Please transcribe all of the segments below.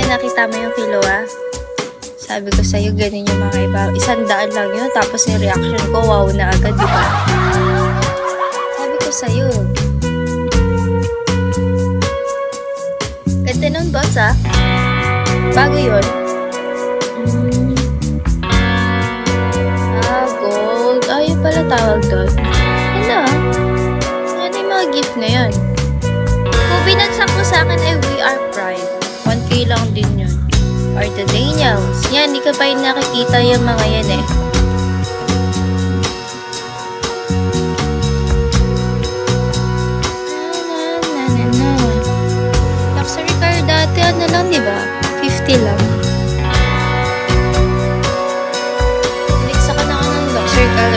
nakita mo yung kilo Sabi ko sa'yo, ganun yung mga iba. 100 lang yun, tapos yung reaction ko, wow na agad, di ba? Sabi ko sa'yo. Ganda nun, boss, Bago yun. Gold. Yun pala tawag doon. Ano, Ano yung mga gift na yun? Kung binagsak mo sa akin ay We Are Pride. 1K lang din yun. Or the Daniels. Yan, di ka pa yung nakikita yung mga yan Luxury car dati, ano lang, di ba? 50 lang. Next ako na ako ng luxury car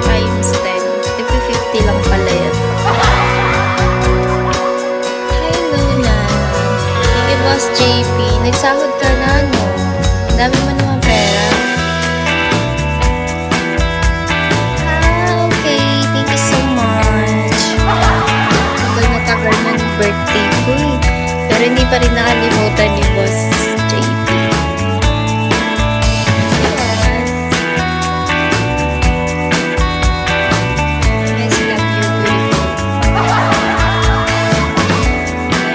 times 10. Tipo 50 lang pala yan. Hi, Luna. Thank you, Boss JP. Nagsahod ka na, no? Dami mo naman pera. Okay. Thank you so much. Tagal na ng birthday ko Pero hindi pa rin nakalimutan ni Boss JP. Yes, love you, beautiful.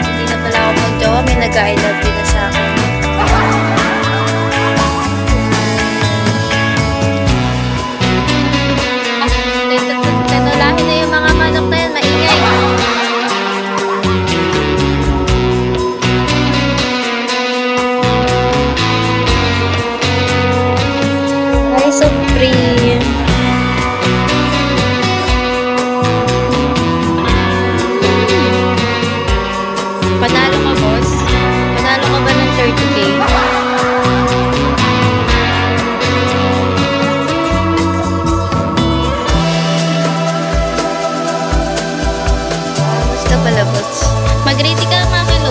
Hindi na pala ako mag-jowa. May nag-I love you na sa akin. Tanulahin na yung mga manok na yan. Maingay. Supreme. Panalo ka, boss? Panalo ka ba ng 30K? Boss ka pala, boss. Mag-ready ka mga kilo,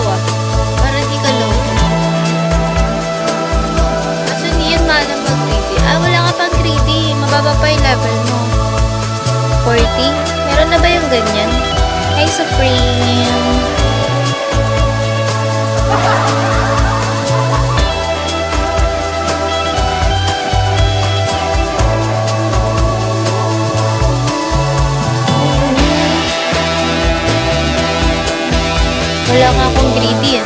para di ka low. Kaso hindi yun malang mag-ready. Wala ka pang greedy. Mababa pa yung level mo. 40? Meron na ba yung ganyan? Hey, Supreme. Wala nga akong greedy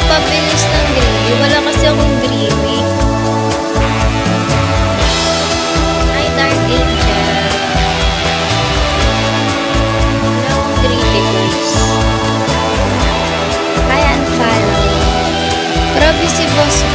Pabilis ng greedy. Wala kasi akong greedy. Hi, Dark Angel. Wala akong greedy, guys. Hi, Unfollow. Grabe si Boss